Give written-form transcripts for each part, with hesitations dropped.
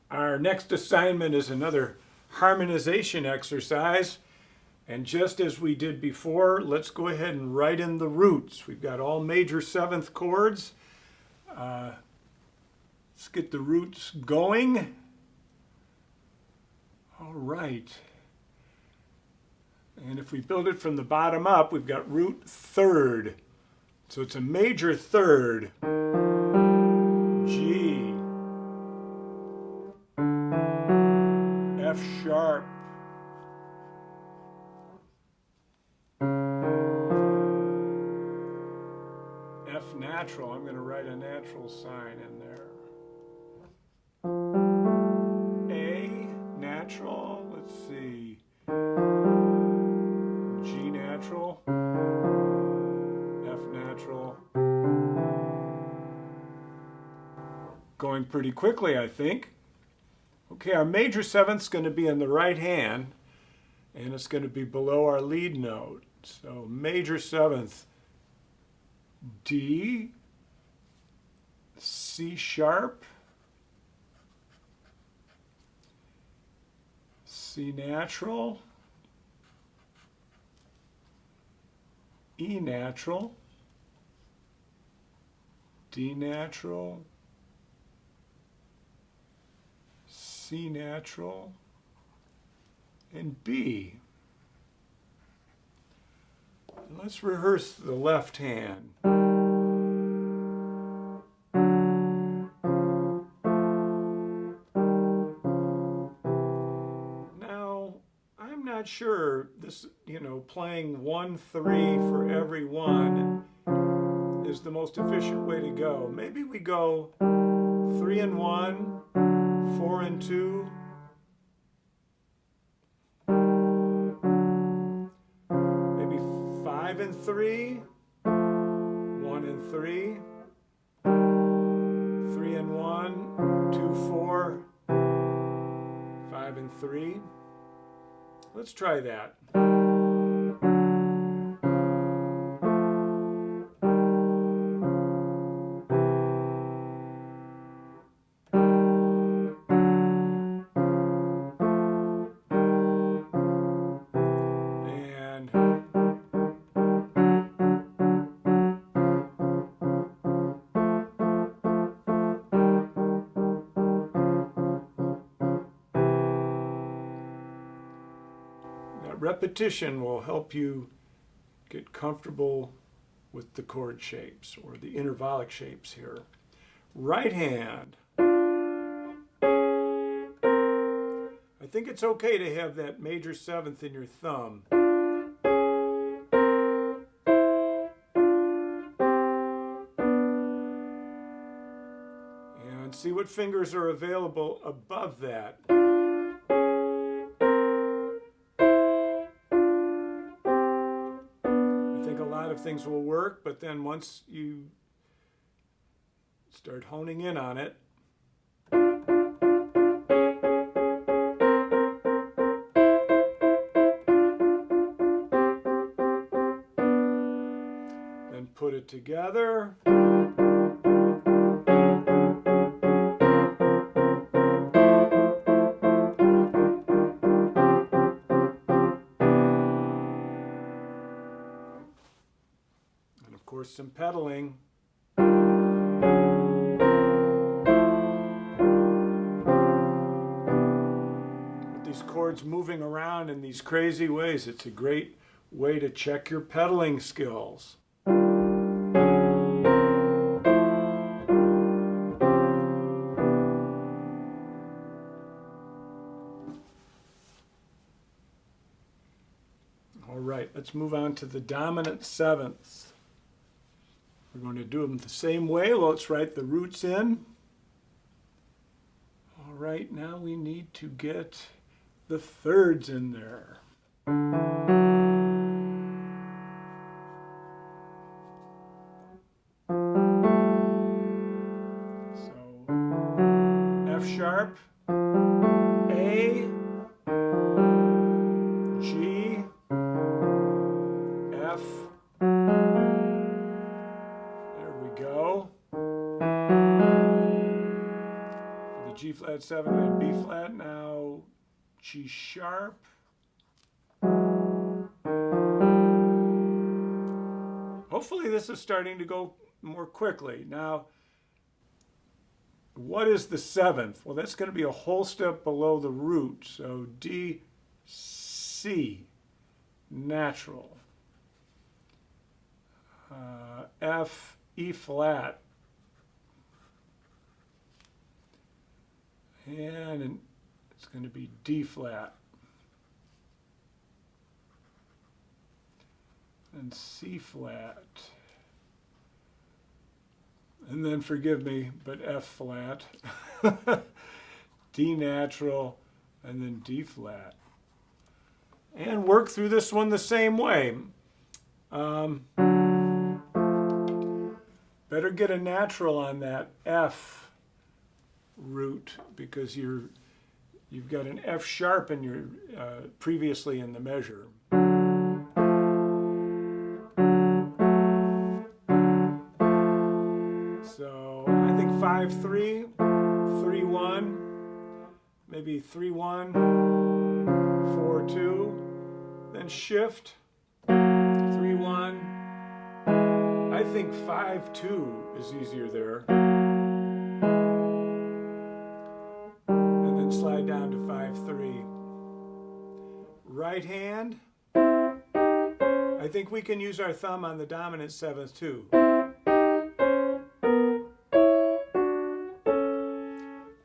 Our next assignment is another harmonization exercise. And just as we did before, let's go ahead and write in the roots. We've got all major seventh chords. Let's get the roots going. All right. And if we build it from the bottom up, we've got root third. So it's a major third. G. F sharp. F natural. I'm going to write a natural sign in there. A natural. Let's see. G natural. F natural. Going pretty quickly, I think. Okay, our major seventh's going to be in the right hand, and it's going to be below our lead note. So major seventh, D, C sharp, C natural, E natural, D natural, C natural, and B. Let's rehearse the left hand. Now, I'm not sure this, playing 1, 3 for every one is the most efficient way to go. Maybe we go 3 and 1, 4 and 2, maybe 5 and 3, 1 and 3, 3 and 1, 2, 4, 5 and 3. Let's try that. Repetition will help you get comfortable with the chord shapes or the intervallic shapes here. Right hand. I think it's okay to have that major seventh in your thumb. And see what fingers are available above that. Things will work, but then once you start honing in on it, then put it together. Of course, some pedaling. With these chords moving around in these crazy ways, it's a great way to check your pedaling skills. All right, let's move on to the dominant sevenths. We're going to do them the same way. Let's write the roots in. All right, now we need to get the thirds in there. So, F sharp, A, G, F, flat 7, we had B flat, now G sharp. Hopefully this is starting to go more quickly. Now, what is the 7th? Well, that's going to be a whole step below the root. So D, C, natural. F, E flat. And it's going to be D flat. And C flat. And then forgive me, but F flat. D natural, and then D flat. And work through this one the same way. Better get a natural on that F root because you've got an F sharp in your previously in the measure. So I think 5-3, 3-1, maybe 3-1, 4-2, then shift, 3-1. I think 5-2 is easier there. And then slide down to 5-3. Right hand, I think we can use our thumb on the dominant 7th too.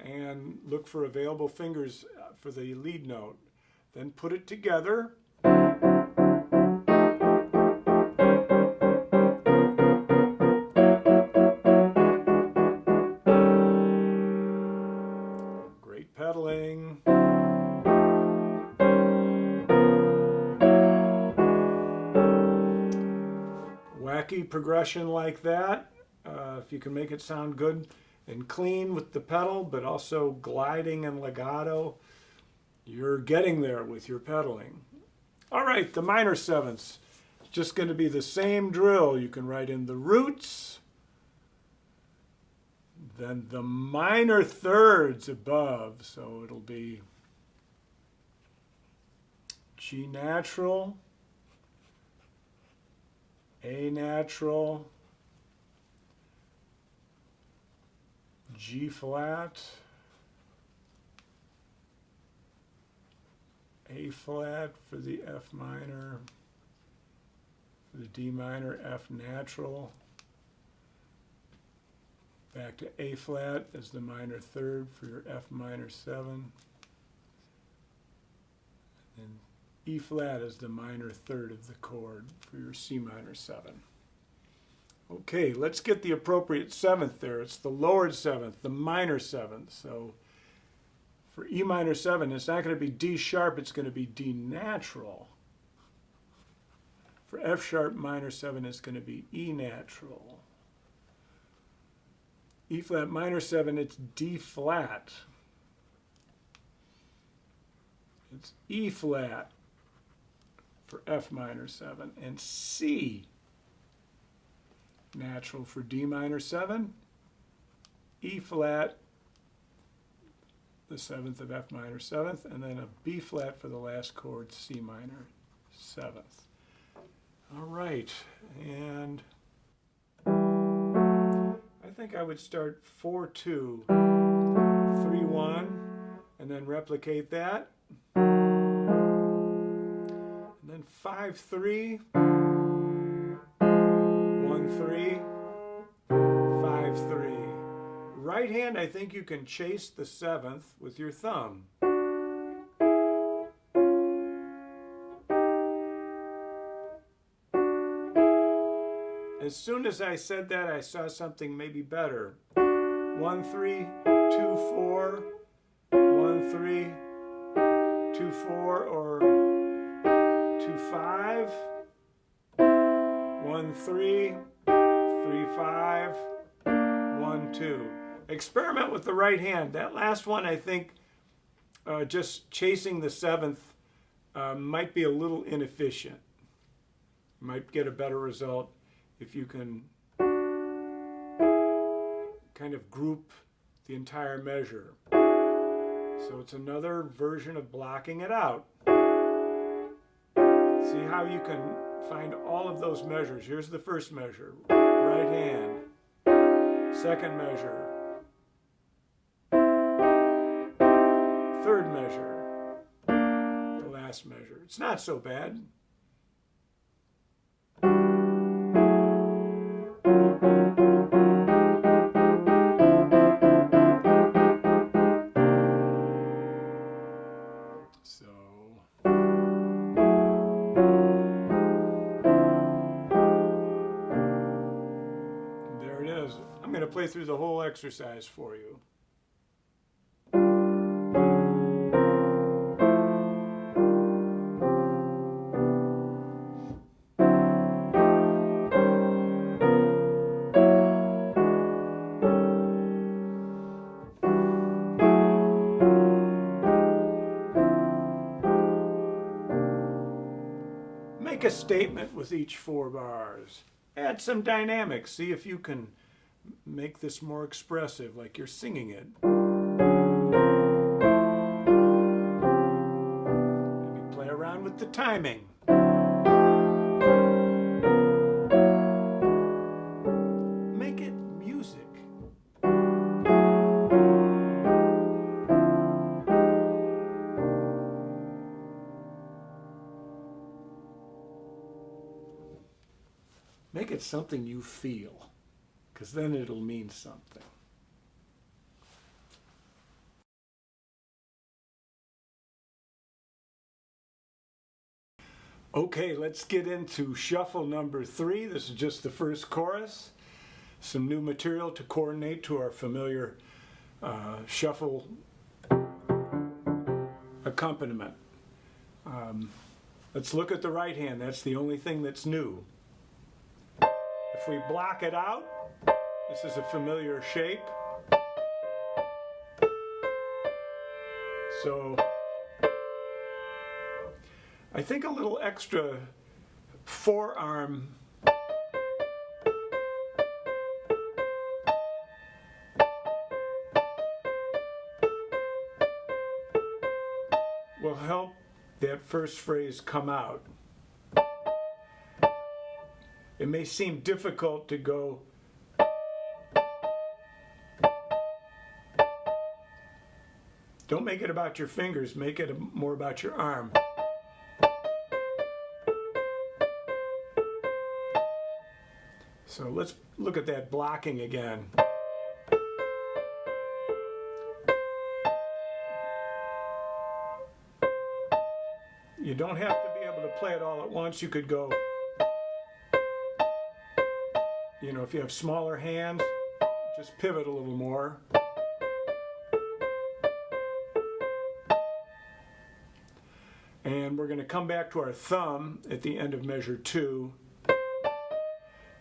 And look for available fingers for the lead note. Then put it together. Great pedaling. Wacky progression like that. If you can make it sound good and clean with the pedal, but also gliding and legato, you're getting there with your pedaling. All right, the minor 7ths. It's just going to be the same drill. You can write in the roots, then the minor 3rds above. So it'll be G natural, A natural, G flat, A flat for the F minor, for the D minor, F natural, back to A flat as the minor 3rd for your F minor 7, and E flat as the minor 3rd of the chord for your C minor 7. Okay, let's get the appropriate 7th there. It's the lowered 7th, the minor 7th. So for E minor 7, it's not going to be D sharp, it's going to be D natural. For F sharp minor 7, it's going to be E natural. E flat minor 7, it's D flat. It's E flat for F minor 7, and C natural for D minor 7, E flat, the 7th of F minor 7th, and then a B flat for the last chord, C minor 7th. All right, and I think I would start 4-2, 3-1, and then replicate that. And then 5-3, 1-3, 5-3. Right hand, I think you can chase the 7th with your thumb. As soon as I said that, I saw something maybe better. 1-3, 2-4, 1-3, 2-4, or 2-5, 1-3, 3-5, 1-2. Experiment with the right hand. That last one, I think, just chasing the 7th might be a little inefficient. You might get a better result if you can kind of group the entire measure. So it's another version of blocking it out. See how you can find all of those measures. Here's the first measure, right hand. Second measure. Third measure. The last measure. It's not so bad. So there it is. I'm going to play through the whole exercise for you. Make a statement with each 4 bars. Add some dynamics. See if you can make this more expressive, like you're singing it. Maybe play around with the timing. Make it music. Make it something you feel, because then it'll mean something. Okay, let's get into shuffle number 3. This is just the first chorus. Some new material to coordinate to our familiar shuffle accompaniment. Let's look at the right hand. That's the only thing that's new. If we block it out, this is a familiar shape. So I think a little extra forearm will help that first phrase come out. It may seem difficult to go don't make it about your fingers, make it more about your arm. So let's look at that blocking again. You don't have to be able to play it all at once. You could go, you know, if you have smaller hands, just pivot a little more. And we're going to come back to our thumb at the end of measure 2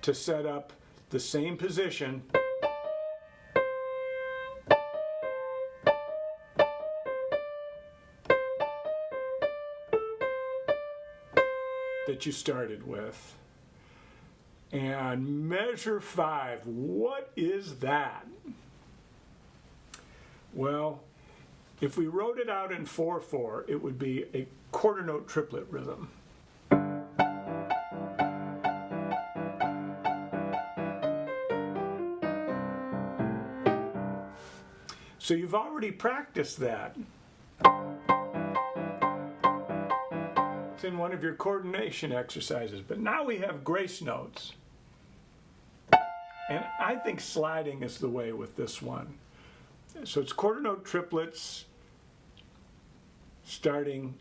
to set up the same position. That you started with. And measure 5, what is that? Well, if we wrote it out in 4/4, it would be a quarter note triplet rhythm. So you've already practiced that. It's in one of your coordination exercises, but now we have grace notes. And I think sliding is the way with this one. So it's quarter note triplets starting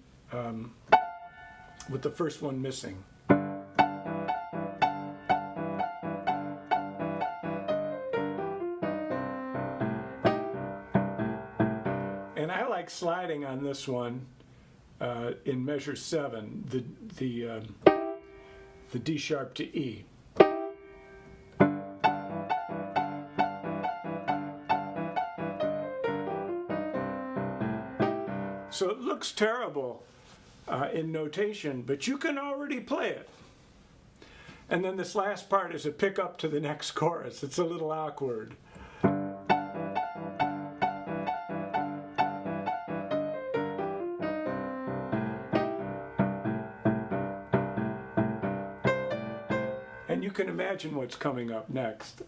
with the first one missing. And I like sliding on this one in measure 7, the D sharp to E. So it looks terrible in notation, but you can already play it. And then this last part is a pickup to the next chorus. It's a little awkward. you can imagine what's coming up next.